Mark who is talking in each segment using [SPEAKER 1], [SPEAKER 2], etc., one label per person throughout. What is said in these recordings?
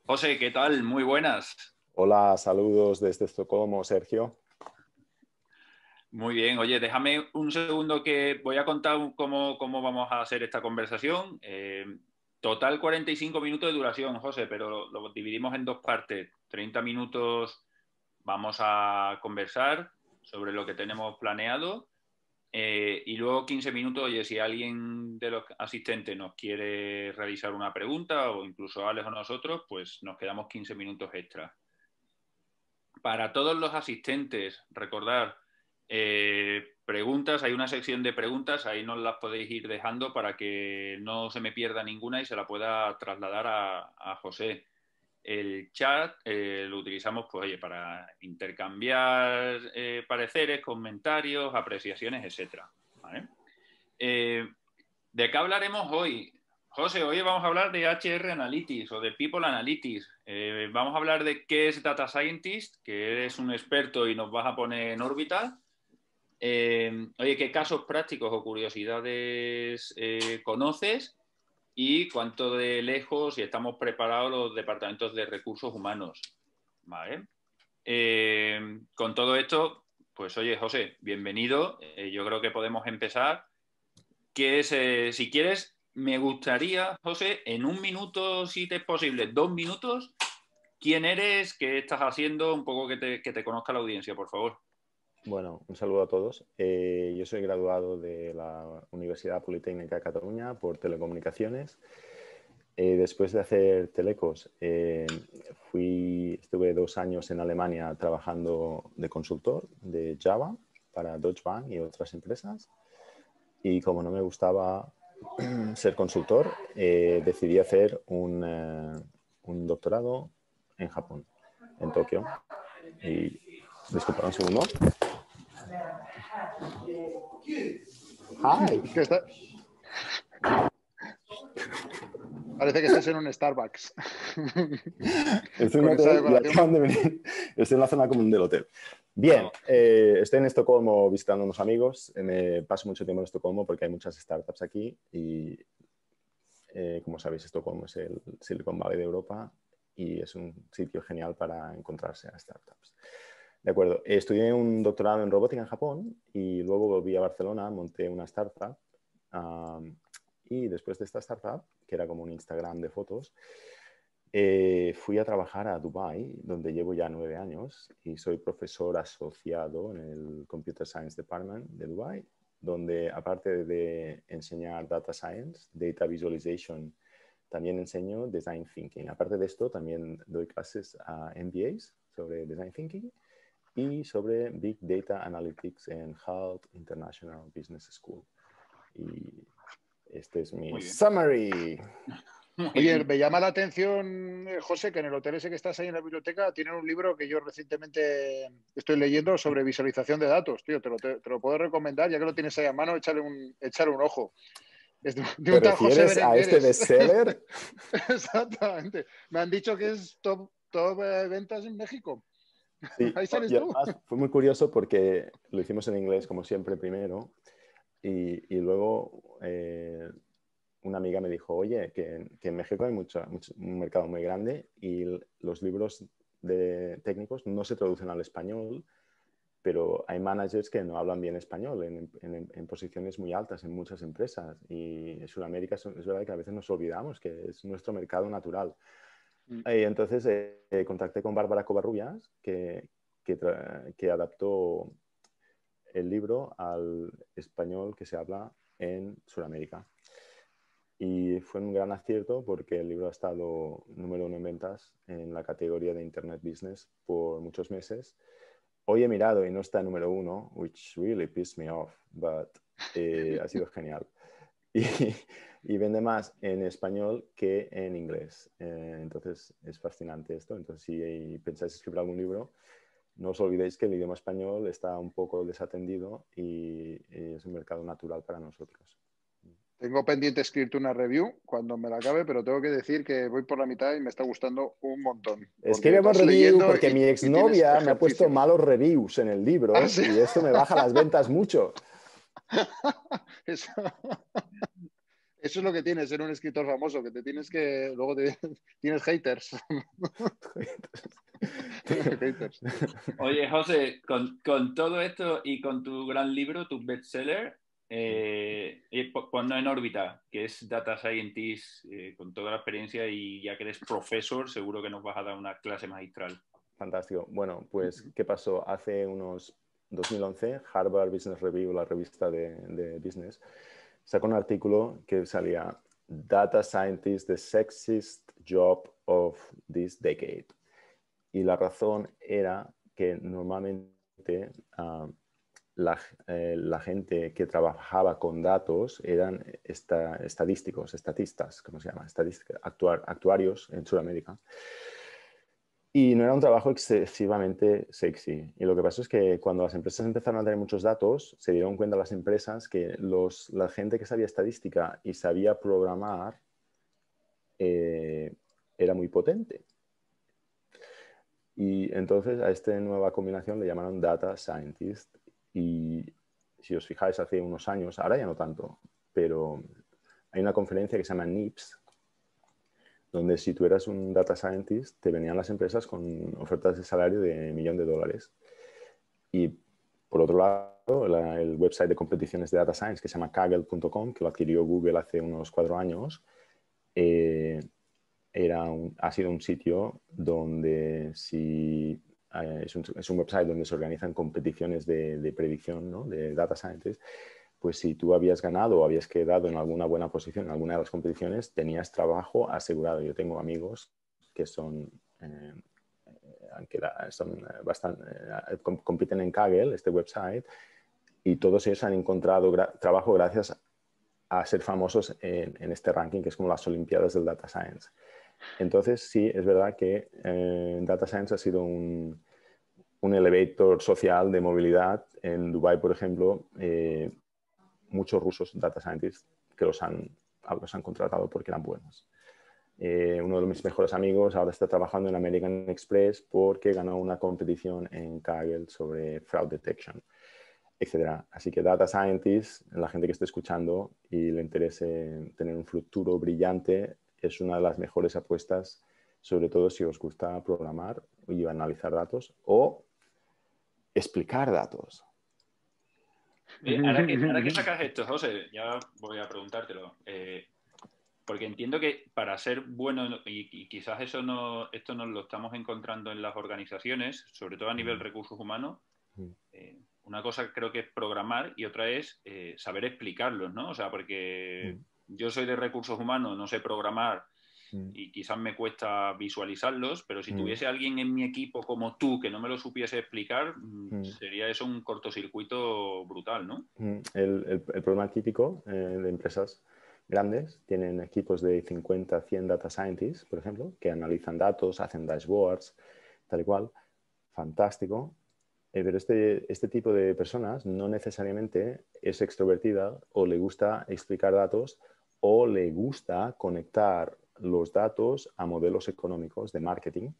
[SPEAKER 1] José, ¿qué tal? Muy buenas.
[SPEAKER 2] Hola, saludos desde Estocolmo, Sergio.
[SPEAKER 1] Muy bien. Oye, déjame un segundo que voy a contar cómo vamos a hacer esta conversación. Total 45 minutos de duración, José, pero lo dividimos en dos partes. 30 minutos vamos a conversar sobre lo que tenemos planeado y luego 15 minutos, oye, si alguien de los asistentes nos quiere realizar una pregunta o incluso Alex o nosotros, pues nos quedamos 15 minutos extra. Para todos los asistentes, recordar, preguntas, hay una sección de preguntas, ahí nos las podéis ir dejando para que no se me pierda ninguna y se la pueda trasladar a José. El chat lo utilizamos pues, oye, para intercambiar pareceres, comentarios, apreciaciones, etc. ¿Vale? ¿De qué hablaremos hoy? José, hoy vamos a hablar de HR Analytics o de People Analytics. Vamos a hablar de qué es Data Scientist, que eres un experto y nos vas a poner en órbita. Oye, ¿qué casos prácticos o curiosidades conoces? Y cuánto de lejos y estamos preparados los departamentos de recursos humanos. ¿Vale? Con todo esto, pues oye, José, bienvenido. Yo creo que podemos empezar. Que es, si quieres, me gustaría, José, en un minuto, si te es posible, 2 minutos, quién eres, qué estás haciendo, un poco que te conozca la audiencia, por favor.
[SPEAKER 2] Bueno, un saludo a todos. Yo soy graduado de la Universidad Politécnica de Cataluña por telecomunicaciones. Después de hacer telecos, estuve 2 años en Alemania trabajando de consultor de Java para Deutsche Bank y otras empresas. Y como no me gustaba ser consultor, decidí hacer un doctorado en Japón, en Tokio. Y disculpa un segundo. Hi.
[SPEAKER 3] ¿Qué está? Parece que estés en un Starbucks.
[SPEAKER 2] Estoy en un hotel y acaban de venir. Estoy en la zona común del hotel. Bien, estoy en Estocolmo visitando a unos amigos. Me paso mucho tiempo en Estocolmo porque hay muchas startups aquí y, como sabéis, Estocolmo es el Silicon Valley de Europa y es un sitio genial para encontrarse a startups. De acuerdo, estudié un doctorado en robótica en Japón y luego volví a Barcelona, monté una startup y después de esta startup, que era como un Instagram de fotos, fui a trabajar a Dubái, donde llevo ya 9 años y soy profesor asociado en el Computer Science Department de Dubái, donde aparte de enseñar Data Science, Data Visualization, también enseño Design Thinking. Aparte de esto, también doy clases a MBAs sobre Design Thinking y sobre Big Data Analytics en HALT International Business School. Y este es mi summary.
[SPEAKER 3] Oye, me llama la atención, José, que en el hotel ese que estás ahí en la biblioteca tienen un libro que yo recientemente estoy leyendo sobre visualización de datos. Tío, te lo puedo recomendar, ya que lo tienes ahí a mano, échale un ojo. Es de
[SPEAKER 2] ¿Te
[SPEAKER 3] un tal José
[SPEAKER 2] refieres a este
[SPEAKER 3] Berengueres.
[SPEAKER 2] bestseller?
[SPEAKER 3] Exactamente. Me han dicho que es top ventas en México.
[SPEAKER 2] Sí,
[SPEAKER 3] Ahí sales
[SPEAKER 2] y
[SPEAKER 3] tú.
[SPEAKER 2] además fue muy curioso porque lo hicimos en inglés, como siempre, primero, y luego una amiga me dijo, oye, que en México hay un mercado muy grande y los libros técnicos no se traducen al español, pero hay managers que no hablan bien español en posiciones muy altas en muchas empresas. Y en Sudamérica es verdad que a veces nos olvidamos que es nuestro mercado natural. Y entonces contacté con Bárbara Covarrubias, que adaptó el libro al español que se habla en Sudamérica. Y fue un gran acierto porque el libro ha estado número 1 en ventas en la categoría de Internet Business por muchos meses. Hoy he mirado y no está en número 1, which really pissed me off, but ha sido genial. Y vende más en español que en inglés. Entonces es fascinante esto. Entonces si pensáis escribir algún libro, no os olvidéis que el idioma español está un poco desatendido y es un mercado natural para nosotros.
[SPEAKER 3] Tengo pendiente escribirte una review cuando me la acabe, pero tengo que decir que voy por la mitad y me está gustando un montón.
[SPEAKER 2] Escríbeme review porque mi exnovia me ha puesto
[SPEAKER 3] ejercicios.
[SPEAKER 2] malos reviews en el libro.
[SPEAKER 3] ¿Ah, sí?
[SPEAKER 2] Y esto me baja las ventas mucho.
[SPEAKER 3] Eso es lo que tienes ser un escritor famoso, que te tienes que... Luego tienes haters. Haters.
[SPEAKER 1] Oye, José, con todo esto y con tu gran libro, tu bestseller, ponnos en órbita, que es Data Scientist, con toda la experiencia y ya que eres profesor, seguro que nos vas a dar una clase magistral.
[SPEAKER 2] Fantástico. Bueno, pues, ¿qué pasó? Hace unos 2011, Harvard Business Review, la revista de business, sacó un artículo que salía Data Scientist, the sexiest job of this decade. Y la razón era que normalmente la gente que trabajaba con datos eran estatistas, ¿cómo se llama? Actuarios en Sudamérica. Y no era un trabajo excesivamente sexy. Y lo que pasó es que cuando las empresas empezaron a tener muchos datos, se dieron cuenta las empresas que la gente que sabía estadística y sabía programar era muy potente. Y entonces a esta nueva combinación le llamaron Data Scientist. Y si os fijáis, hace unos años, ahora ya no tanto, pero hay una conferencia que se llama NIPS, donde si tú eras un Data Scientist, te venían las empresas con ofertas de salario de $1.000.000. Y por otro lado, el website de competiciones de Data Science, que se llama Kaggle.com, que lo adquirió Google hace unos 4 años, ha sido un sitio donde es un website donde se organizan competiciones de predicción, ¿no? De data scientists. Pues si tú habías ganado o habías quedado en alguna buena posición en alguna de las competiciones, tenías trabajo asegurado. Yo tengo amigos que compiten en Kaggle, este website, y todos ellos han encontrado trabajo gracias a ser famosos en este ranking, que es como las Olimpiadas del Data Science. Entonces, sí, es verdad que Data Science ha sido un elevator social de movilidad. En Dubái, por ejemplo, muchos rusos Data Scientists que los han contratado porque eran buenos. Uno de mis mejores amigos ahora está trabajando en American Express porque ganó una competición en Kaggle sobre fraud detection, etc. Así que Data Scientists, la gente que esté escuchando y le interese tener un futuro brillante, es una de las mejores apuestas, sobre todo si os gusta programar y analizar datos o explicar datos.
[SPEAKER 1] Ahora que sacas esto, José, ya voy a preguntártelo. Porque entiendo que para ser bueno, y quizás esto nos lo estamos encontrando en las organizaciones, sobre todo a nivel recursos humanos, una cosa creo que es programar y otra es saber explicarlos, ¿no? O sea, porque yo soy de recursos humanos, no sé programar y quizás me cuesta visualizarlos, pero si tuviese alguien en mi equipo como tú que no me lo supiese explicar, sería eso un cortocircuito brutal, ¿no?
[SPEAKER 2] El problema típico de empresas grandes tienen equipos de 50, 100 data scientists, por ejemplo, que analizan datos, hacen dashboards, tal y cual. Fantástico. Pero este tipo de personas no necesariamente es extrovertida o le gusta explicar datos o le gusta conectar los datos a modelos económicos de marketing,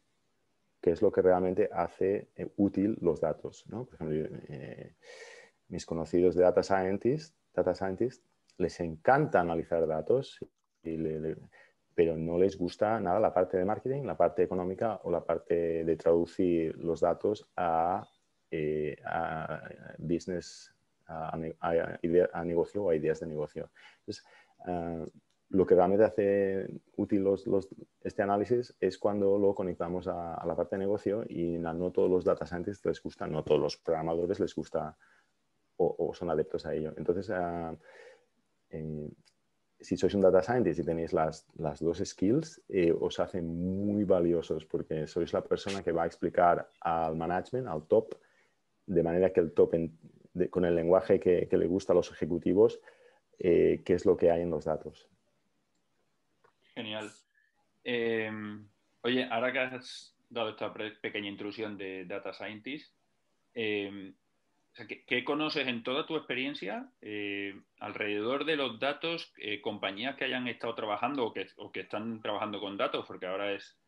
[SPEAKER 2] que es lo que realmente hace útil los datos, ¿no? Por ejemplo, mis conocidos de data scientists, les encanta analizar datos, pero no les gusta nada la parte de marketing, la parte económica o la parte de traducir los datos a business, a negocio o a ideas de negocio. Entonces, lo que realmente hace útil este análisis es cuando lo conectamos a la parte de negocio y no todos los data scientists les gusta, no todos los programadores les gusta o son adeptos a ello. Entonces, si sois un data scientist y tenéis las dos skills, os hace muy valiosos porque sois la persona que va a explicar al management, al top, de manera que el top, con el lenguaje que le gusta a los ejecutivos, qué es lo que hay en los datos.
[SPEAKER 1] Genial. Oye, ahora que has dado esta pequeña intrusión de Data Scientist, o sea, ¿qué conoces en toda tu experiencia alrededor de los datos, compañías que hayan estado trabajando o que están trabajando con datos, porque ahora es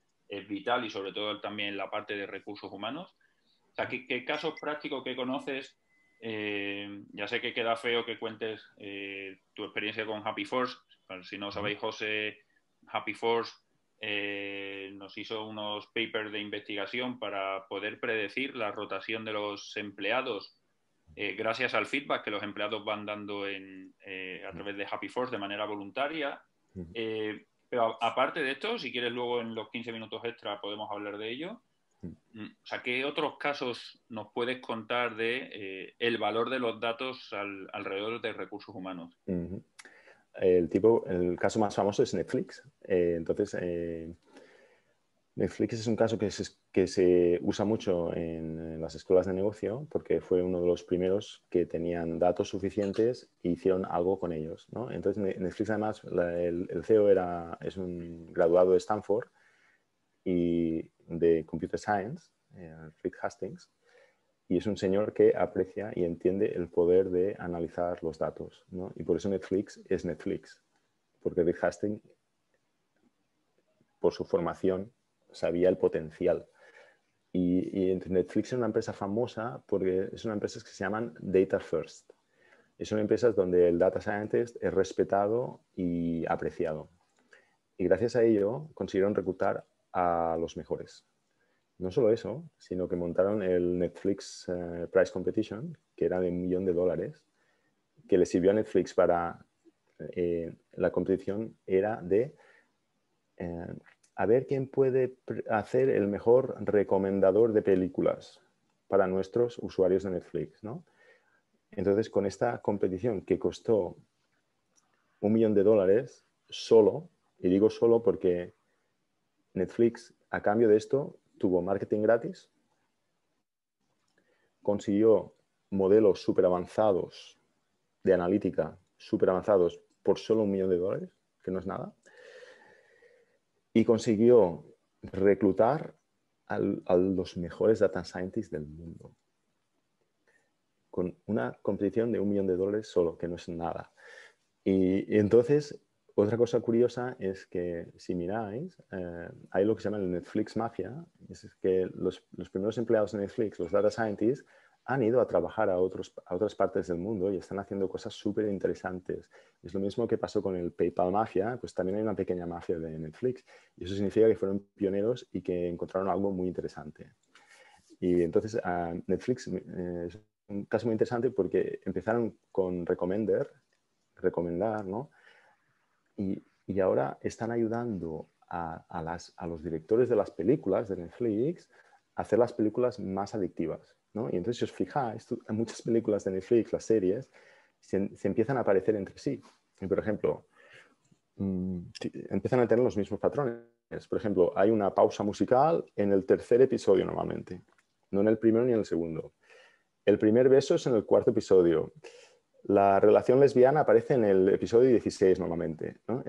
[SPEAKER 1] vital y sobre todo también la parte de recursos humanos? O sea, ¿qué casos prácticos que conoces? Ya sé que queda feo que cuentes tu experiencia con Happy Force, Si no sabéis, José, Happy Force nos hizo unos papers de investigación para poder predecir la rotación de los empleados gracias al feedback que los empleados van dando a través de Happy Force de manera voluntaria. Pero aparte de esto, si quieres luego en los 15 minutos extra podemos hablar de ello. O sea, ¿qué otros casos nos puedes contar de el valor de los datos alrededor de recursos humanos?
[SPEAKER 2] El caso más famoso es Netflix. Netflix es un caso que se usa mucho en las escuelas de negocio porque fue uno de los primeros que tenían datos suficientes e hicieron algo con ellos, ¿no? Entonces, Netflix, además, el CEO es un graduado de Stanford y de Computer Science, Reed Hastings, y es un señor que aprecia y entiende el poder de analizar los datos, ¿no? Y por eso Netflix es Netflix, porque Reed Hastings, por su formación, sabía el potencial. Y Netflix es una empresa famosa porque es una empresa que se llaman Data First. Son empresas donde el data scientist es respetado y apreciado. Y gracias a ello consiguieron reclutar a los mejores. No solo eso, sino que montaron el Netflix Price Competition, que era de $1 millón, que le sirvió a Netflix para la competición era de a ver quién puede hacer el mejor recomendador de películas para nuestros usuarios de Netflix, ¿no? Entonces, con esta competición que costó $1 millón solo, y digo solo porque Netflix, a cambio de esto, tuvo marketing gratis, consiguió modelos súper avanzados de analítica, súper avanzados por solo $1 millón, que no es nada, y consiguió reclutar a los mejores data scientists del mundo con una competición de $1 millón solo, que no es nada. Y entonces, otra cosa curiosa es que si miráis, hay lo que se llama el Netflix Mafia, es que los primeros empleados de Netflix, los data scientists, han ido a trabajar a otras partes del mundo y están haciendo cosas súper interesantes. Es lo mismo que pasó con el PayPal Mafia, pues también hay una pequeña mafia de Netflix. Y eso significa que fueron pioneros y que encontraron algo muy interesante. Y entonces Netflix es un caso muy interesante porque empezaron con recomendar, ¿no? Y ahora están ayudando a los directores de las películas de Netflix a hacer las películas más adictivas, ¿no? Y entonces, si os fijáis, en muchas películas de Netflix, las series, se empiezan a parecer entre sí. Y, por ejemplo, empiezan a tener los mismos patrones. Por ejemplo, hay una pausa musical en el tercer episodio normalmente, no en el primero ni en el segundo. El primer beso es en el cuarto episodio. La relación lesbiana aparece en el episodio 16 normalmente, ¿no?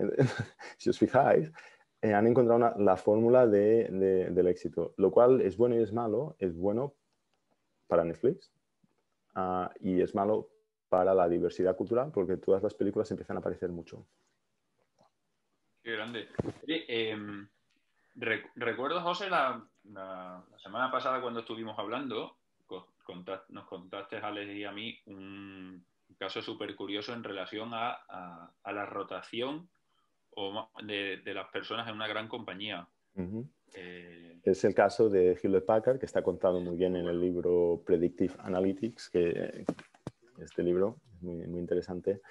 [SPEAKER 2] Si os fijáis, han encontrado la fórmula del éxito, lo cual es bueno y es malo. Es bueno para Netflix y es malo para la diversidad cultural porque todas las películas empiezan a aparecer mucho.
[SPEAKER 1] Qué grande. Recuerdo, José, la semana pasada cuando estuvimos hablando, nos contaste, Alex y a mí, un caso súper curioso en relación a la rotación de las personas en una gran compañía.
[SPEAKER 2] Es el caso de Hewlett Packard, que está contado muy bien en el libro Predictive Analytics, que este libro es muy, muy interesante.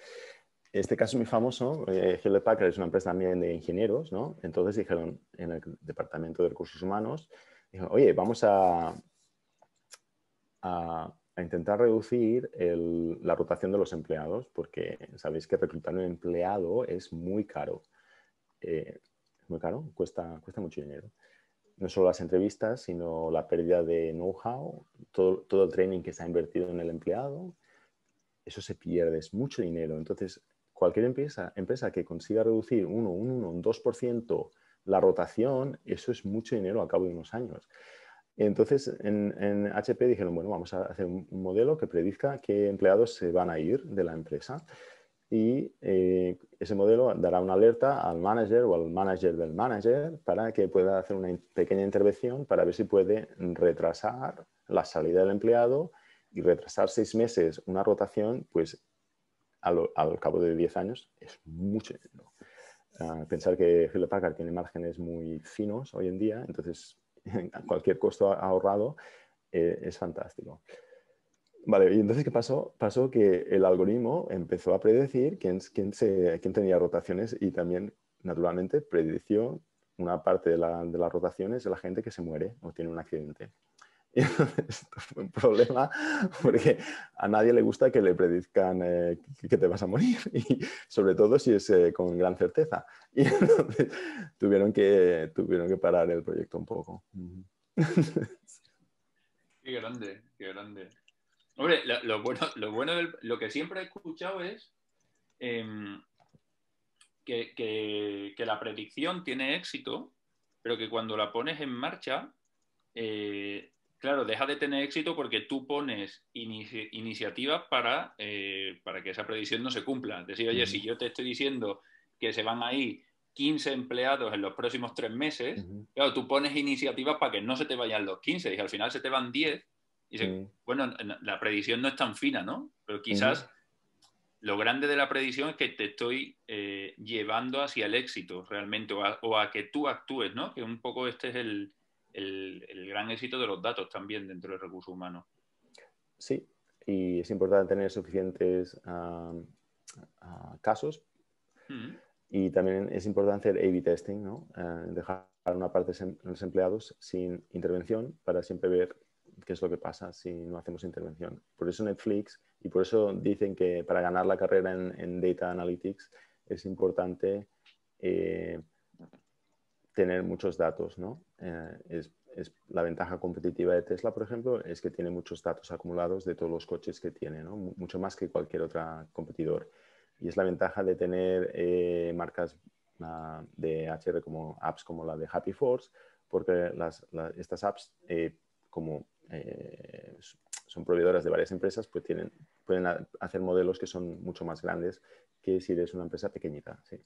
[SPEAKER 2] Este caso es muy famoso. Hewlett Packard es una empresa también de ingenieros, ¿no? Entonces dijeron en el departamento de recursos humanos, dijeron, oye, vamos a intentar reducir la rotación de los empleados, porque sabéis que reclutar un empleado es muy caro. Es muy caro, cuesta mucho dinero. No solo las entrevistas, sino la pérdida de know-how, todo el training que se ha invertido en el empleado, eso se pierde, es mucho dinero. Entonces, cualquier empresa que consiga reducir un 2% la rotación, eso es mucho dinero a cabo de unos años. Entonces, en HP dijeron, bueno, vamos a hacer un modelo que predizca qué empleados se van a ir de la empresa. Y ese modelo dará una alerta al manager o al manager del manager para que pueda hacer una pequeña intervención para ver si puede retrasar la salida del empleado y retrasar 6 meses una rotación, pues al cabo de 10 años es mucho dinero. Pensar que Hewlett Packard tiene márgenes muy finos hoy en día, entonces cualquier costo ahorrado es fantástico. Vale, y entonces, ¿qué pasó? Pasó que el algoritmo empezó a predecir quién tenía rotaciones y también, naturalmente, predició una parte de las rotaciones de la gente que se muere o tiene un accidente. Y esto fue un problema porque a nadie le gusta que le predizcan que te vas a morir, y sobre todo si es con gran certeza. Y entonces tuvieron que parar el proyecto un poco.
[SPEAKER 1] Qué grande, qué grande. Hombre, lo bueno lo que siempre he escuchado es que la predicción tiene éxito, pero que cuando la pones en marcha, claro, deja de tener éxito porque tú pones iniciativas para que esa predicción no se cumpla. Es decir, oye, si yo te estoy diciendo que se van a ir 15 empleados en los próximos 3 meses, claro, tú pones iniciativas para que no se te vayan los 15 y al final se te van 10. Y bueno, la predicción no es tan fina, ¿no? Pero quizás lo grande de la predicción es que te estoy llevando hacia el éxito realmente, o a que tú actúes, ¿no? Que un poco este es el gran éxito de los datos también dentro del recurso humano.
[SPEAKER 2] Sí, y es importante tener suficientes casos. Y también es importante hacer A/B testing, ¿no? Dejar una parte de los empleados sin intervención para siempre ver qué es lo que pasa si no hacemos intervención. Por eso Netflix, y por eso dicen que para ganar la carrera en Data Analytics es importante tener muchos datos, ¿no? La ventaja competitiva de Tesla, por ejemplo, es que tiene muchos datos acumulados de todos los coches que tiene, ¿no? Mucho más que cualquier otro competidor. Y es la ventaja de tener marcas de HR como apps como la de Happy Force, porque estas apps, son proveedoras de varias empresas, pues pueden hacer modelos que son mucho más grandes que si eres una empresa pequeñita. Sí.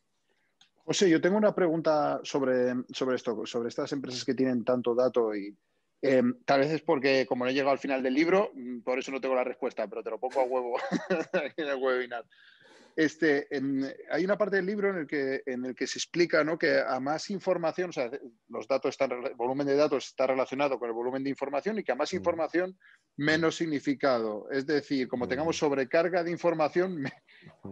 [SPEAKER 3] José, yo tengo una pregunta sobre esto, sobre estas empresas que tienen tanto dato y tal vez es porque como no he llegado al final del libro, por eso no tengo la respuesta, pero te lo pongo a huevo en el webinar. Hay una parte del libro en el que se explica, ¿no?, que a más información, o sea, el volumen de datos está relacionado con el volumen de información y que a más información, menos significado. Es decir, como tengamos sobrecarga de información,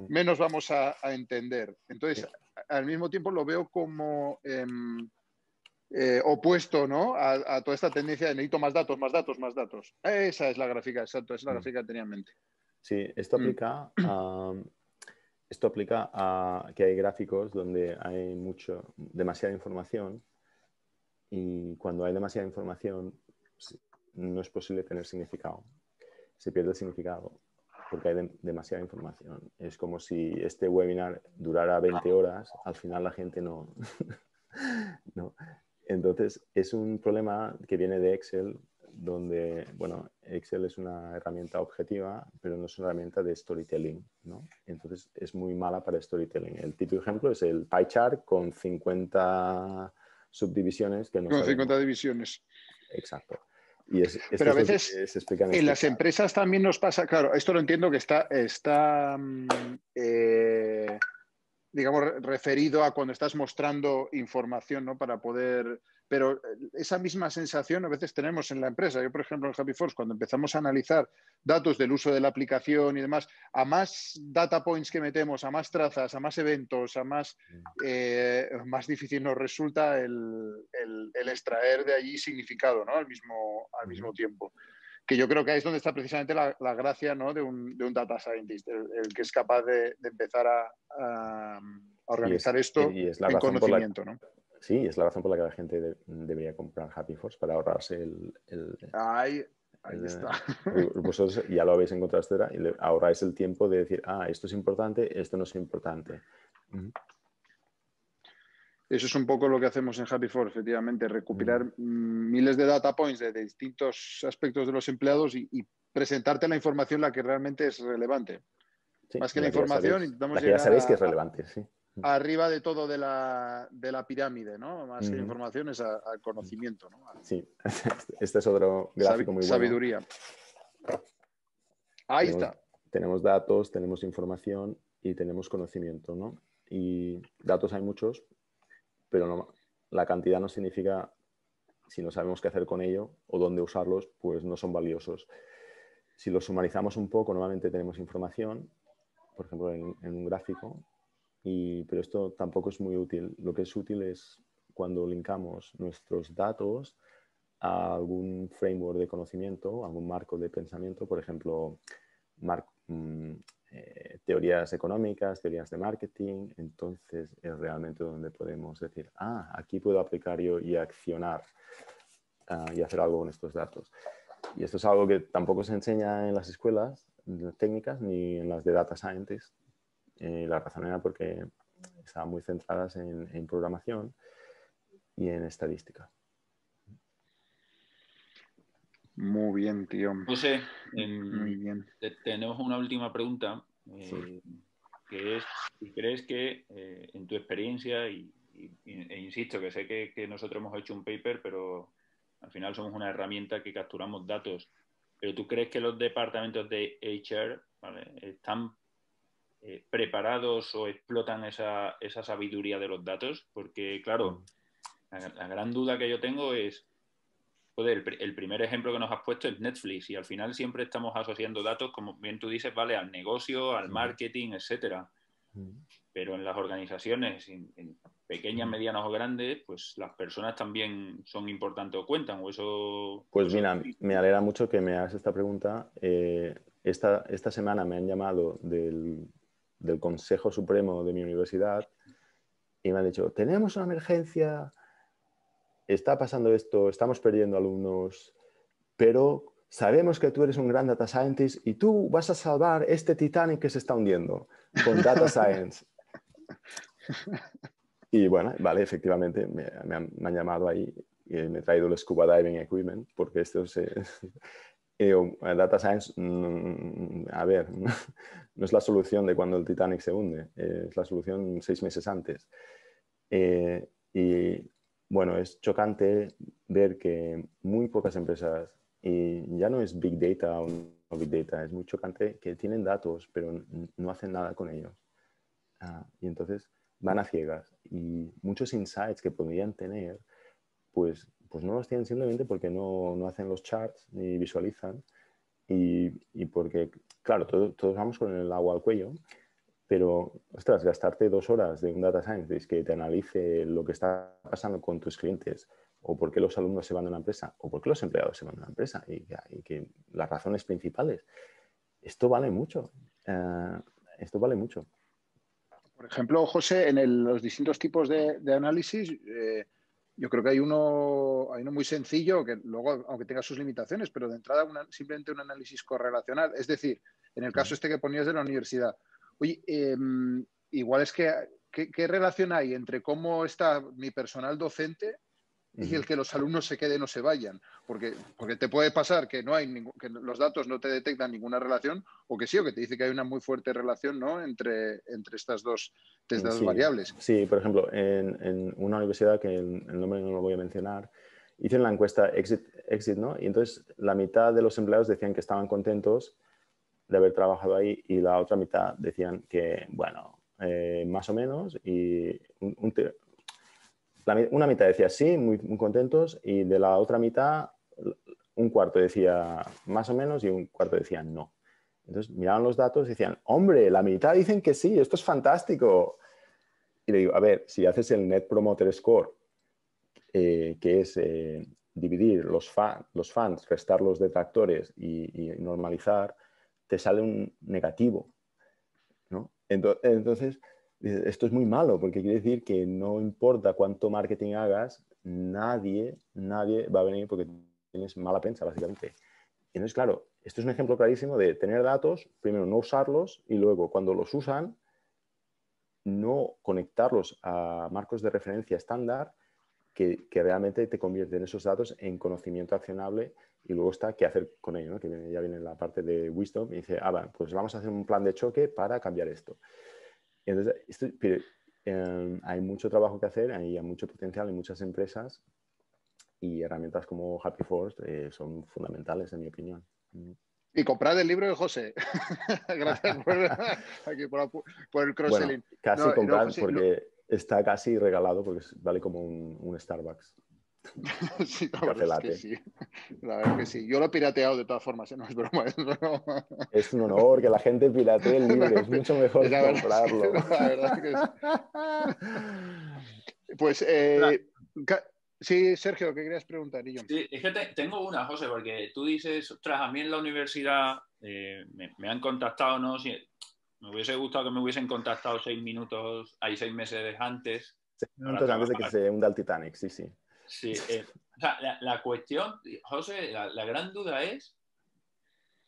[SPEAKER 3] menos vamos a entender. Entonces, al mismo tiempo lo veo como opuesto, ¿no?, a toda esta tendencia de necesito más datos, más datos, más datos. Esa es la gráfica, exacto, esa es la gráfica que tenía en mente.
[SPEAKER 2] Sí, esto aplica a que hay gráficos donde hay demasiada información, y cuando hay demasiada información no es posible tener significado. Se pierde el significado porque hay demasiada información. Es como si este webinar durara 20 horas, al final la gente no... no. Entonces, es un problema que viene de Excel, donde, bueno, Excel es una herramienta objetiva, pero no es una herramienta de storytelling, ¿no? Entonces, es muy mala para storytelling. El típico ejemplo es el pie chart con 50 subdivisiones que no
[SPEAKER 3] con
[SPEAKER 2] sabemos.
[SPEAKER 3] 50 divisiones.
[SPEAKER 2] Exacto.
[SPEAKER 3] Pero a veces en las empresas también nos pasa, claro, esto lo entiendo que está digamos, referido a cuando estás mostrando información, ¿no?, para poder... Pero esa misma sensación a veces tenemos en la empresa. Yo, por ejemplo, en Happy Force, cuando empezamos a analizar datos del uso de la aplicación y demás, a más data points que metemos, a más trazas, a más eventos, más difícil nos resulta el extraer de allí significado, ¿no?, al mismo tiempo. Que yo creo que ahí es donde está precisamente la gracia, ¿no?, de un data scientist, el que es capaz de empezar a organizar esto en conocimiento, ¿no?
[SPEAKER 2] Sí, es la razón por la que la gente debería comprar Happy Force, para ahorrarse
[SPEAKER 3] Ahí está.
[SPEAKER 2] Vosotros ya lo habéis encontrado hasta ahora y le ahorráis el tiempo de decir, esto es importante, esto no es importante.
[SPEAKER 3] Eso es un poco lo que hacemos en Happy Force, efectivamente, recopilar miles de data points de distintos aspectos de los empleados y presentarte la información la que realmente es relevante. Sí, más que la información, intentamos llegar
[SPEAKER 2] ya sabéis que es relevante, sí.
[SPEAKER 3] Arriba de todo de la pirámide, ¿no? Más que información es al conocimiento, ¿no?
[SPEAKER 2] Sí, este es otro gráfico muy bueno.
[SPEAKER 3] Sabiduría. Ahí está.
[SPEAKER 2] Tenemos datos, tenemos información y tenemos conocimiento, ¿no? y datos hay muchos, pero la cantidad no significa, si no sabemos qué hacer con ello o dónde usarlos, pues no son valiosos. Si los sumarizamos un poco, normalmente tenemos información, por ejemplo, en un gráfico, pero esto tampoco es muy útil. Lo que es útil es cuando linkamos nuestros datos a algún framework de conocimiento, algún marco de pensamiento, por ejemplo, teorías económicas, teorías de marketing. Entonces es realmente donde podemos decir, aquí puedo aplicar yo y accionar y hacer algo con estos datos. Y esto es algo que tampoco se enseña en las escuelas técnicas ni en las de data scientists. La razón era porque estaban muy centradas en programación y en estadística.
[SPEAKER 3] Muy bien, tío.
[SPEAKER 1] José,
[SPEAKER 3] Muy bien.
[SPEAKER 1] tenemos una última pregunta,
[SPEAKER 2] Sí.
[SPEAKER 1] que es si crees que en tu experiencia, e insisto, que sé que nosotros hemos hecho un paper, pero al final somos una herramienta que capturamos datos, pero ¿tú crees que los departamentos de HR, ¿vale?, están preparados o explotan esa sabiduría de los datos? Porque, claro, la gran duda que yo tengo es, joder, el primer ejemplo que nos has puesto es Netflix, y al final siempre estamos asociando datos, como bien tú dices, ¿vale?, al negocio, al marketing, etcétera. Pero en las organizaciones, en pequeñas, medianas o grandes, pues las personas también son importantes o cuentan, o eso...
[SPEAKER 2] Pues mira, me alegra mucho que me hagas esta pregunta. Esta semana me han llamado del Consejo Supremo de mi universidad y me han dicho, tenemos una emergencia, está pasando esto, estamos perdiendo alumnos, pero sabemos que tú eres un gran data scientist y tú vas a salvar este Titanic que se está hundiendo con data science. Y bueno, vale, efectivamente, me han llamado ahí y me he traído el scuba diving equipment porque esto es... data science, a ver, no es la solución de cuando el Titanic se hunde, es la solución 6 meses antes. Y bueno, es chocante ver que muy pocas empresas, y ya no es Big Data o no Big Data, es muy chocante que tienen datos, pero no hacen nada con ellos. Y entonces van a ciegas. Y muchos insights que podrían tener, pues no los tienen simplemente porque no hacen los charts ni visualizan. Y porque, claro, todos vamos con el agua al cuello, pero, ostras, gastarte 2 horas de un data scientist que te analice lo que está pasando con tus clientes, o por qué los alumnos se van de una empresa, o por qué los empleados se van de una empresa, y que las razones principales. Esto vale mucho. Esto vale mucho.
[SPEAKER 3] Por ejemplo, José, en los distintos tipos de análisis, yo creo que hay uno muy sencillo, que luego, aunque tenga sus limitaciones, pero de entrada simplemente un análisis correlacional. Es decir, en el caso este que ponías de la universidad, oye, igual es que, ¿qué relación hay entre cómo está mi personal docente y el que los alumnos se queden o se vayan? Porque te puede pasar que que los datos no te detectan ninguna relación, o que sí, o que te dice que hay una muy fuerte relación, ¿no?, entre estas dos variables.
[SPEAKER 2] Sí, por ejemplo, en una universidad que el nombre no lo voy a mencionar, hicieron la encuesta exit, ¿no? Y entonces la mitad de los empleados decían que estaban contentos de haber trabajado ahí y la otra mitad decían que, bueno, más o menos, y una mitad decía sí, muy, muy contentos, y de la otra mitad un cuarto decía más o menos y un cuarto decía no. Entonces miraban los datos y decían, hombre, la mitad dicen que sí, esto es fantástico. Y le digo, a ver, si haces el Net Promoter Score, que es dividir los fans, restar los detractores y normalizar, te sale un negativo, ¿no? Entonces, esto es muy malo, porque quiere decir que no importa cuánto marketing hagas, nadie va a venir porque tienes mala prensa, básicamente. Entonces, claro, esto es un ejemplo clarísimo de tener datos, primero no usarlos y luego cuando los usan, no conectarlos a marcos de referencia estándar que realmente te convierten esos datos en conocimiento accionable, y luego está qué hacer con ello, ¿no? Que ya viene la parte de wisdom y dice, bueno, pues vamos a hacer un plan de choque para cambiar esto. Entonces, hay mucho trabajo que hacer, hay mucho potencial en muchas empresas y herramientas como Happy Force son fundamentales, en mi opinión.
[SPEAKER 3] Y comprad el libro de José. Gracias por el cross-selling.
[SPEAKER 2] Bueno, casi
[SPEAKER 3] No,
[SPEAKER 2] comprar
[SPEAKER 3] José,
[SPEAKER 2] porque está casi regalado porque vale como un Starbucks.
[SPEAKER 3] sí, la
[SPEAKER 2] Café
[SPEAKER 3] verdad es que
[SPEAKER 2] latte.
[SPEAKER 3] sí. La verdad es que sí. Yo lo he pirateado de todas formas, no es broma. Es broma.
[SPEAKER 2] Es un honor que la gente piratee el libro,
[SPEAKER 3] No,
[SPEAKER 2] es mucho mejor que
[SPEAKER 3] la verdad es
[SPEAKER 2] comprarlo.
[SPEAKER 3] la verdad es que sí. Pues sí, Sergio, ¿qué querías preguntar? Y yo.
[SPEAKER 1] Sí, es que tengo una, José, porque tú dices, ostras, a mí en la universidad me han contactado, ¿no? Si, me hubiese gustado que me hubiesen contactado 6 minutos, hay 6 meses antes
[SPEAKER 2] 6
[SPEAKER 1] para
[SPEAKER 2] minutos antes de que
[SPEAKER 1] trabajar.
[SPEAKER 2] se hunda el Titanic, sí, sí.
[SPEAKER 1] Sí, o sea, la cuestión, José, la gran duda es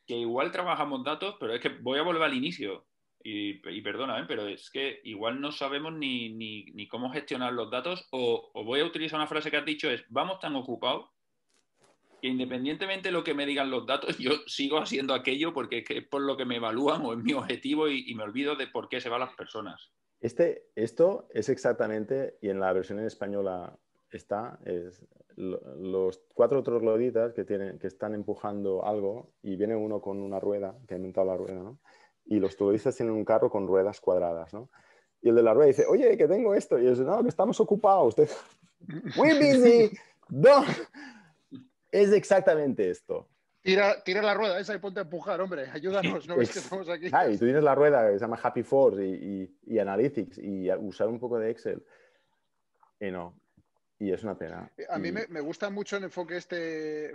[SPEAKER 1] que igual trabajamos datos, pero es que voy a volver al inicio. Y perdona, pero es que igual no sabemos ni cómo gestionar los datos o voy a utilizar una frase que has dicho es, vamos tan ocupados que independientemente de lo que me digan los datos, yo sigo haciendo aquello porque es por lo que me evalúan o es mi objetivo y me olvido de por qué se van las personas.
[SPEAKER 2] Esto es exactamente, y en la versión en española está, los 4 trogloditas que están empujando algo y viene uno con una rueda, que ha inventado la rueda, ¿no? Y los trogloditas tienen un carro con ruedas cuadradas, ¿no? Y el de la rueda dice, oye, que tengo esto. Y ellos, no, que estamos ocupados. We're busy. No. Es exactamente esto.
[SPEAKER 3] Tira la rueda esa y ponte a empujar, hombre. Ayúdanos, ¿no ves que estamos aquí?
[SPEAKER 2] Y tú tienes la rueda que se llama Happy Force y Analytics y usar un poco de Excel. Y no. Y es una pena.
[SPEAKER 3] A mí me gusta mucho el enfoque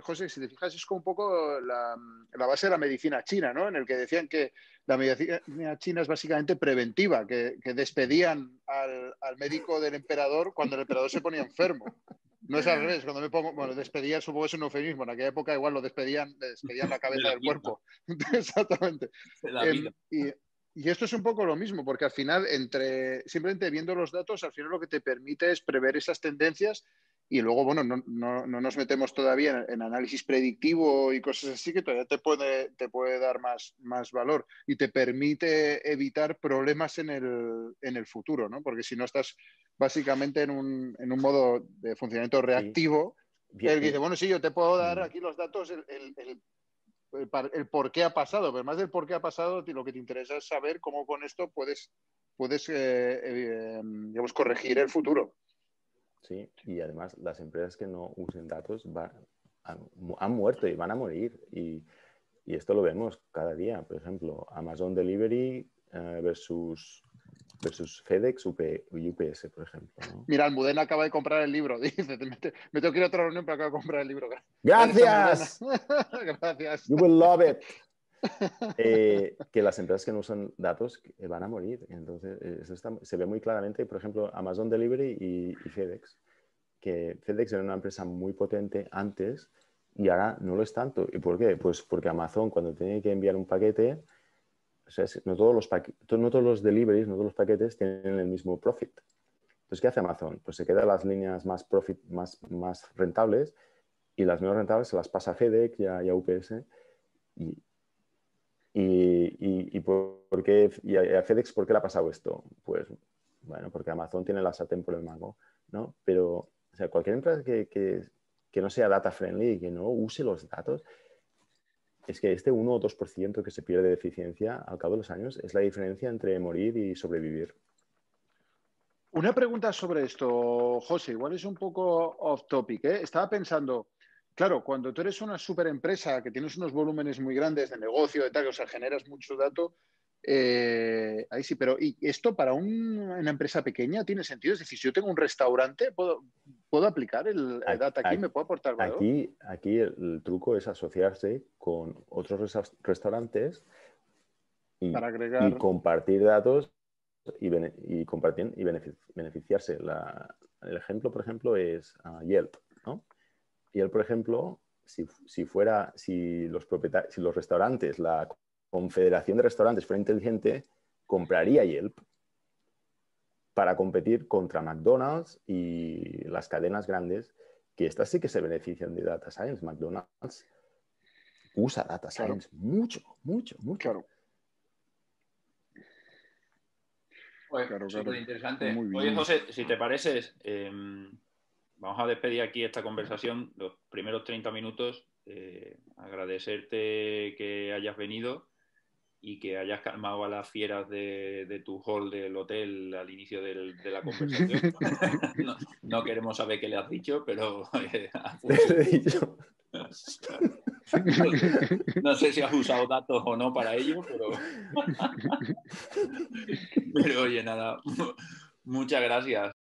[SPEAKER 3] José, si te fijas, es como un poco la base de la medicina china, ¿no? En el que decían que la medicina china es básicamente preventiva, que despedían al médico del emperador cuando el emperador se ponía enfermo. No es al revés, cuando me pongo, bueno, despedían, supongo que es un eufemismo, en aquella época igual le despedían la
[SPEAKER 1] De
[SPEAKER 3] cabeza
[SPEAKER 1] la
[SPEAKER 3] del
[SPEAKER 1] vida,
[SPEAKER 3] cuerpo. Exactamente.
[SPEAKER 1] de la vida.
[SPEAKER 3] Y esto es un poco lo mismo, porque al final, simplemente viendo los datos, al final lo que te permite es prever esas tendencias y luego, bueno, no nos metemos todavía en análisis predictivo y cosas así que todavía te puede dar más valor y te permite evitar problemas en el futuro, ¿no? Porque si no estás básicamente en un modo de funcionamiento
[SPEAKER 2] Sí.
[SPEAKER 3] reactivo,
[SPEAKER 2] Bien,
[SPEAKER 3] el que dice, bueno, sí, yo te puedo dar
[SPEAKER 2] mm,
[SPEAKER 3] aquí los datos, el por qué ha pasado, pero más del por qué ha pasado, lo que te interesa es saber cómo con esto puedes digamos, corregir el futuro.
[SPEAKER 2] sí, y además las empresas que no usen datos han muerto y van a morir. Y esto lo vemos cada día. Por ejemplo, Amazon Delivery versus FedEx y UPS, por ejemplo, ¿no?
[SPEAKER 3] Mira, Almudena acaba de comprar el libro, dice, me tengo que ir a otra reunión para acabo de comprar el libro. Gracias, Almudena.
[SPEAKER 2] ¡Gracias!
[SPEAKER 3] Gracias.
[SPEAKER 2] You will love it. Que las empresas que no usan datos van a morir. Entonces, se ve muy claramente, por ejemplo, Amazon Delivery y FedEx. Que FedEx era una empresa muy potente antes y ahora no lo es tanto. ¿Y por qué? Pues porque Amazon, cuando tiene que enviar un paquete, o sea, no todos los deliveries, no todos los paquetes tienen el mismo profit. Entonces, ¿qué hace Amazon? Pues se queda las líneas más rentables y las menos rentables se las pasa a FedEx y a UPS. ¿Y a FedEx por qué le ha pasado esto? Pues, bueno, porque Amazon tiene la sartén por el mango, ¿no? Pero, o sea, cualquier empresa que no sea data friendly y que no use los datos, es que este 1 o 2% que se pierde de eficiencia al cabo de los años es la diferencia entre morir y sobrevivir.
[SPEAKER 3] Una pregunta sobre esto, José, igual es un poco off topic, ¿eh? Estaba pensando, claro, cuando tú eres una super empresa que tienes unos volúmenes muy grandes de negocio, de tal, o sea, generas mucho dato, ahí sí, pero ¿y esto para una empresa pequeña tiene sentido? Es decir, si yo tengo un restaurante, ¿puedo aplicar el data aquí? ¿Me puedo aportar valor?
[SPEAKER 2] Aquí el truco es asociarse con otros restaurantes
[SPEAKER 3] Para
[SPEAKER 2] y
[SPEAKER 3] agregar,
[SPEAKER 2] compartir datos y compartir y beneficiarse. El ejemplo, por ejemplo, es Yelp, ¿no? Yelp, por ejemplo, si los restaurantes, la Confederación de Restaurantes fuera inteligente, compraría Yelp para competir contra McDonald's y las cadenas grandes, que estas sí que se benefician de data science. McDonald's usa data
[SPEAKER 3] claro,
[SPEAKER 2] science mucho, mucho, mucho.
[SPEAKER 3] claro,
[SPEAKER 1] Pues
[SPEAKER 3] claro,
[SPEAKER 1] súper
[SPEAKER 3] claro.
[SPEAKER 1] interesante.
[SPEAKER 3] Muy
[SPEAKER 1] Oye,
[SPEAKER 3] bien.
[SPEAKER 1] José, si te parece, vamos a despedir aquí esta conversación, los primeros 30 minutos. agradecerte que hayas venido y que hayas calmado a las fieras de tu hall del hotel al inicio de la conversación. No queremos saber qué le has dicho, pero no sé si has usado datos o no para ello, pero oye, nada, muchas gracias.